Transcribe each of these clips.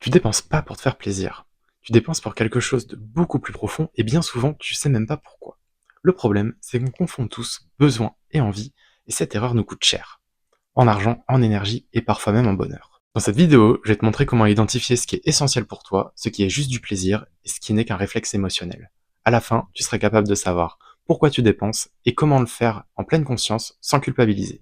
Tu dépenses pas pour te faire plaisir. Tu dépenses pour quelque chose de beaucoup plus profond et bien souvent, tu sais même pas pourquoi. Le problème, c'est qu'on confond tous besoin et envie et cette erreur nous coûte cher. En argent, en énergie et parfois même en bonheur. Dans cette vidéo, je vais te montrer comment identifier ce qui est essentiel pour toi, ce qui est juste du plaisir et ce qui n'est qu'un réflexe émotionnel. À la fin, tu seras capable de savoir pourquoi tu dépenses et comment le faire en pleine conscience sans culpabiliser.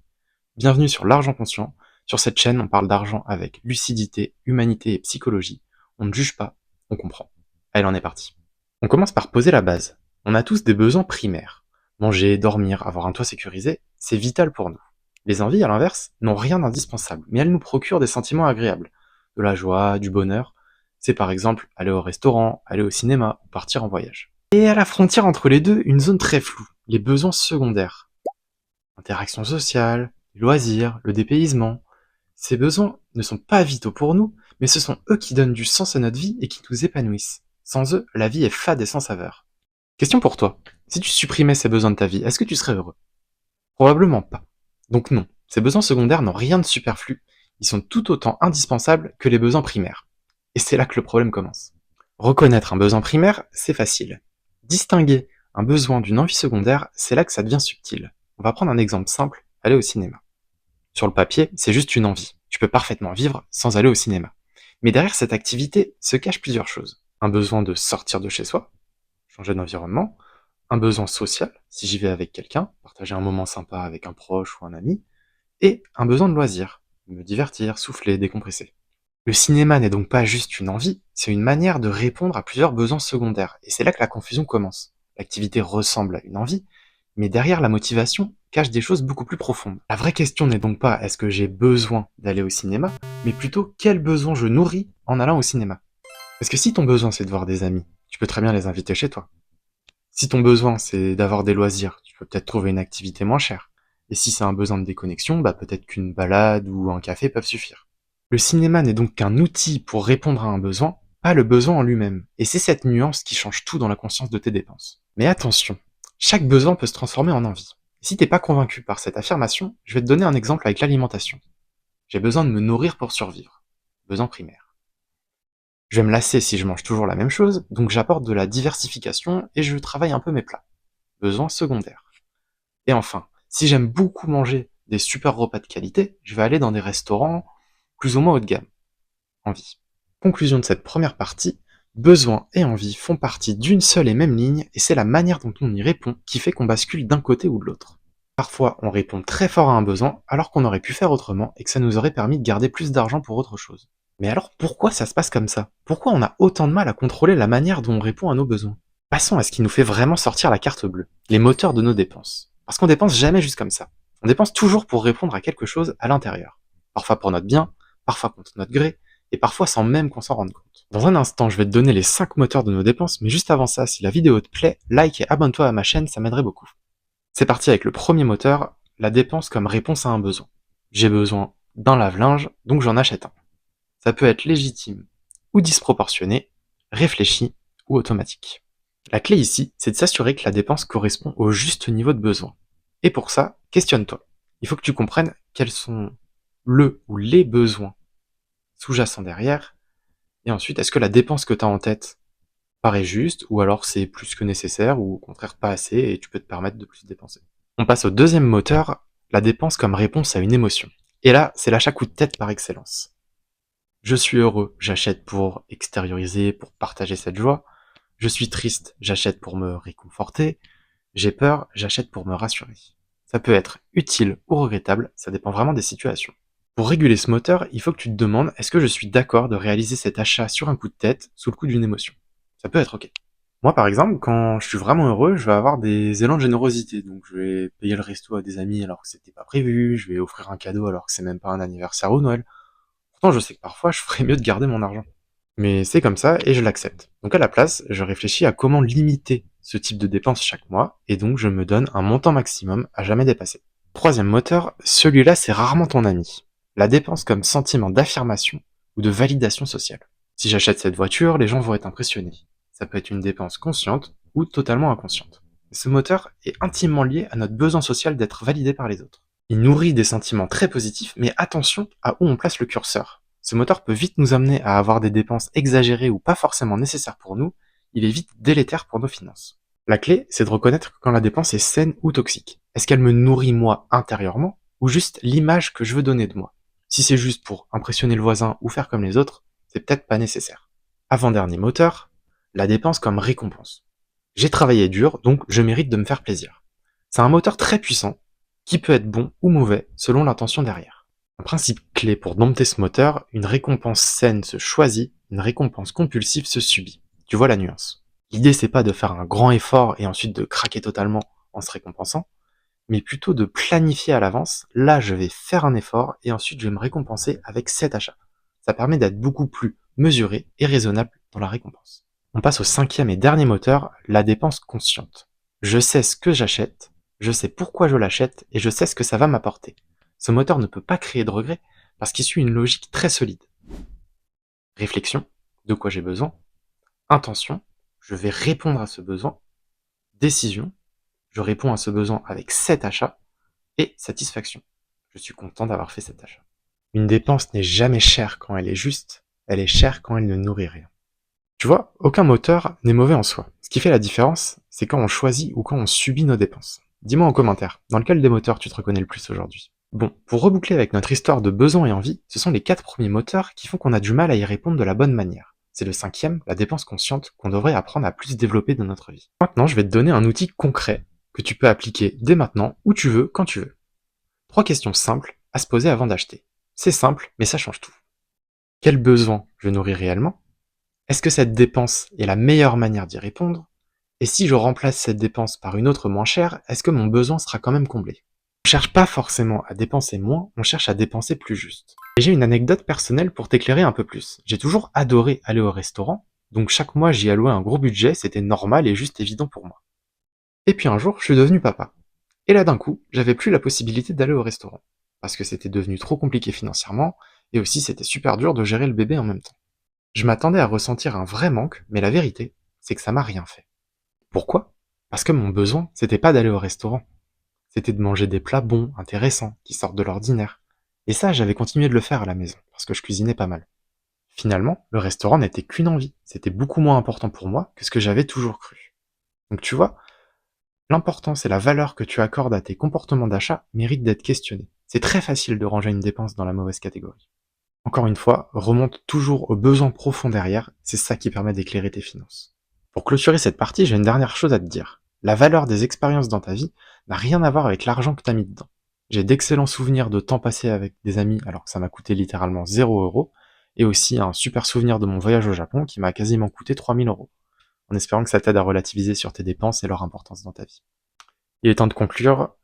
Bienvenue sur l'Argent Conscient. Sur cette chaîne, on parle d'argent avec lucidité, humanité et psychologie. On ne juge pas, on comprend. Allez, on est parti. On commence par poser la base. On a tous des besoins primaires. Manger, dormir, avoir un toit sécurisé, c'est vital pour nous. Les envies, à l'inverse, n'ont rien d'indispensable, mais elles nous procurent des sentiments agréables. De la joie, du bonheur. C'est par exemple aller au restaurant, aller au cinéma ou partir en voyage. Et à la frontière entre les deux, une zone très floue, les besoins secondaires. Interaction sociale, loisirs, le dépaysement. Ces besoins ne sont pas vitaux pour nous, mais ce sont eux qui donnent du sens à notre vie et qui nous épanouissent. Sans eux, la vie est fade et sans saveur. Question pour toi. Si tu supprimais ces besoins de ta vie, est-ce que tu serais heureux? Probablement pas. Donc non, ces besoins secondaires n'ont rien de superflu. Ils sont tout autant indispensables que les besoins primaires. Et c'est là que le problème commence. Reconnaître un besoin primaire, c'est facile. Distinguer un besoin d'une envie secondaire, c'est là que ça devient subtil. On va prendre un exemple simple, aller au cinéma. Sur le papier, c'est juste une envie. Tu peux parfaitement vivre sans aller au cinéma. Mais derrière cette activité se cachent plusieurs choses. Un besoin de sortir de chez soi, changer d'environnement, un besoin social, si j'y vais avec quelqu'un, partager un moment sympa avec un proche ou un ami, et un besoin de loisir, me divertir, souffler, décompresser. Le cinéma n'est donc pas juste une envie, c'est une manière de répondre à plusieurs besoins secondaires, et c'est là que la confusion commence. L'activité ressemble à une envie, mais derrière la motivation cache des choses beaucoup plus profondes. La vraie question n'est donc pas est-ce que j'ai besoin d'aller au cinéma, mais plutôt quel besoin je nourris en allant au cinéma. Parce que si ton besoin c'est de voir des amis, tu peux très bien les inviter chez toi. Si ton besoin c'est d'avoir des loisirs, tu peux peut-être trouver une activité moins chère. Et si c'est un besoin de déconnexion, peut-être qu'une balade ou un café peuvent suffire. Le cinéma n'est donc qu'un outil pour répondre à un besoin, pas le besoin en lui-même. Et c'est cette nuance qui change tout dans la conscience de tes dépenses. Mais attention, chaque besoin peut se transformer en envie. Si t'es pas convaincu par cette affirmation, je vais te donner un exemple avec l'alimentation. J'ai besoin de me nourrir pour survivre. Besoin primaire. Je vais me lasser si je mange toujours la même chose, donc j'apporte de la diversification et je travaille un peu mes plats. Besoin secondaire. Et enfin, si j'aime beaucoup manger des super repas de qualité, je vais aller dans des restaurants plus ou moins haut de gamme. Envie. Conclusion de cette première partie, besoin et envie font partie d'une seule et même ligne et c'est la manière dont on y répond qui fait qu'on bascule d'un côté ou de l'autre. Parfois, on répond très fort à un besoin alors qu'on aurait pu faire autrement et que ça nous aurait permis de garder plus d'argent pour autre chose. Mais alors pourquoi ça se passe comme ça? Pourquoi on a autant de mal à contrôler la manière dont on répond à nos besoins? Passons à ce qui nous fait vraiment sortir la carte bleue, les moteurs de nos dépenses. Parce qu'on dépense jamais juste comme ça. On dépense toujours pour répondre à quelque chose à l'intérieur. Parfois pour notre bien, parfois contre notre gré, et parfois sans même qu'on s'en rende compte. Dans un instant, je vais te donner les 5 moteurs de nos dépenses, mais juste avant ça, si la vidéo te plaît, like et abonne-toi à ma chaîne, ça m'aiderait beaucoup. C'est parti avec le premier moteur, la dépense comme réponse à un besoin. J'ai besoin d'un lave-linge, donc j'en achète un. Ça peut être légitime ou disproportionné, réfléchi ou automatique. La clé ici, c'est de s'assurer que la dépense correspond au juste niveau de besoin. Et pour ça, questionne-toi. Il faut que tu comprennes quels sont le ou les besoins sous-jacents derrière, et ensuite, est-ce que la dépense que tu as en tête paraît juste, ou alors c'est plus que nécessaire, ou au contraire pas assez, et tu peux te permettre de plus dépenser. On passe au deuxième moteur, la dépense comme réponse à une émotion. Et là, c'est l'achat coup de tête par excellence. Je suis heureux, j'achète pour extérioriser, pour partager cette joie. Je suis triste, j'achète pour me réconforter. J'ai peur, j'achète pour me rassurer. Ça peut être utile ou regrettable, ça dépend vraiment des situations. Pour réguler ce moteur, il faut que tu te demandes est-ce que je suis d'accord de réaliser cet achat sur un coup de tête, sous le coup d'une émotion. Ça peut être ok. Moi par exemple, quand je suis vraiment heureux, je vais avoir des élans de générosité. Donc je vais payer le resto à des amis alors que c'était pas prévu, je vais offrir un cadeau alors que c'est même pas un anniversaire ou Noël. Pourtant je sais que parfois je ferais mieux de garder mon argent. Mais c'est comme ça et je l'accepte. Donc à la place, je réfléchis à comment limiter ce type de dépenses chaque mois, et donc je me donne un montant maximum à jamais dépasser. Troisième moteur, celui-là c'est rarement ton ami. La dépense comme sentiment d'affirmation ou de validation sociale. Si j'achète cette voiture, les gens vont être impressionnés. Ça peut être une dépense consciente ou totalement inconsciente. Ce moteur est intimement lié à notre besoin social d'être validé par les autres. Il nourrit des sentiments très positifs, mais attention à où on place le curseur. Ce moteur peut vite nous amener à avoir des dépenses exagérées ou pas forcément nécessaires pour nous, il est vite délétère pour nos finances. La clé, c'est de reconnaître quand la dépense est saine ou toxique. Est-ce qu'elle me nourrit moi intérieurement, ou juste l'image que je veux donner de moi? Si c'est juste pour impressionner le voisin ou faire comme les autres, c'est peut-être pas nécessaire. Avant-dernier moteur, la dépense comme récompense. J'ai travaillé dur, donc je mérite de me faire plaisir. C'est un moteur très puissant, qui peut être bon ou mauvais selon l'intention derrière. Un principe clé pour dompter ce moteur, une récompense saine se choisit, une récompense compulsive se subit. Tu vois la nuance. L'idée c'est pas de faire un grand effort et ensuite de craquer totalement en se récompensant, mais plutôt de planifier à l'avance, là je vais faire un effort et ensuite je vais me récompenser avec cet achat. Ça permet d'être beaucoup plus mesuré et raisonnable dans la récompense. On passe au cinquième et dernier moteur, la dépense consciente. Je sais ce que j'achète, je sais pourquoi je l'achète et je sais ce que ça va m'apporter. Ce moteur ne peut pas créer de regrets parce qu'il suit une logique très solide. Réflexion, de quoi j'ai besoin. Intention, je vais répondre à ce besoin. Décision, je réponds à ce besoin avec cet achat. Et satisfaction, je suis content d'avoir fait cet achat. Une dépense n'est jamais chère quand elle est juste, elle est chère quand elle ne nourrit rien. Tu vois, aucun moteur n'est mauvais en soi. Ce qui fait la différence, c'est quand on choisit ou quand on subit nos dépenses. Dis-moi en commentaire, dans lequel des moteurs tu te reconnais le plus aujourd'hui? Bon, pour reboucler avec notre histoire de besoin et envie, ce sont les 4 premiers moteurs qui font qu'on a du mal à y répondre de la bonne manière. C'est le cinquième, la dépense consciente, qu'on devrait apprendre à plus développer dans notre vie. Maintenant, je vais te donner un outil concret que tu peux appliquer dès maintenant, où tu veux, quand tu veux. 3 questions simples à se poser avant d'acheter. C'est simple, mais ça change tout. Quel besoin je nourris réellement? Est-ce que cette dépense est la meilleure manière d'y répondre? Et si je remplace cette dépense par une autre moins chère, est-ce que mon besoin sera quand même comblé? On cherche pas forcément à dépenser moins, on cherche à dépenser plus juste. Et j'ai une anecdote personnelle pour t'éclairer un peu plus. J'ai toujours adoré aller au restaurant, donc chaque mois j'y allouais un gros budget, c'était normal et juste évident pour moi. Et puis un jour, je suis devenu papa. Et là d'un coup, j'avais plus la possibilité d'aller au restaurant. Parce que c'était devenu trop compliqué financièrement, et aussi c'était super dur de gérer le bébé en même temps. Je m'attendais à ressentir un vrai manque, mais la vérité, c'est que ça m'a rien fait. Pourquoi? Parce que mon besoin, c'était pas d'aller au restaurant. C'était de manger des plats bons, intéressants, qui sortent de l'ordinaire. Et ça, j'avais continué de le faire à la maison, parce que je cuisinais pas mal. Finalement, le restaurant n'était qu'une envie. C'était beaucoup moins important pour moi que ce que j'avais toujours cru. Donc tu vois, l'importance et la valeur que tu accordes à tes comportements d'achat méritent d'être questionnés. C'est très facile de ranger une dépense dans la mauvaise catégorie. Encore une fois, remonte toujours aux besoins profonds derrière, c'est ça qui permet d'éclairer tes finances. Pour clôturer cette partie, j'ai une dernière chose à te dire. La valeur des expériences dans ta vie n'a rien à voir avec l'argent que t'as mis dedans. J'ai d'excellents souvenirs de temps passé avec des amis alors que ça m'a coûté littéralement 0 €, et aussi un super souvenir de mon voyage au Japon qui m'a quasiment coûté 3000 €, en espérant que ça t'aide à relativiser sur tes dépenses et leur importance dans ta vie. Il est temps de conclure.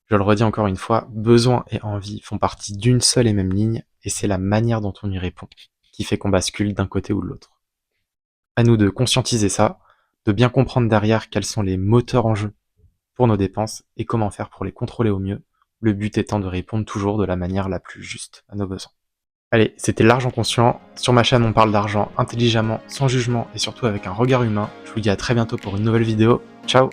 Je le redis encore une fois, besoin et envie font partie d'une seule et même ligne, et c'est la manière dont on y répond qui fait qu'on bascule d'un côté ou de l'autre. À nous de conscientiser ça, de bien comprendre derrière quels sont les moteurs en jeu pour nos dépenses et comment faire pour les contrôler au mieux, le but étant de répondre toujours de la manière la plus juste à nos besoins. Allez, c'était l'Argent Conscient. Sur ma chaîne, on parle d'argent intelligemment, sans jugement et surtout avec un regard humain. Je vous dis à très bientôt pour une nouvelle vidéo. Ciao!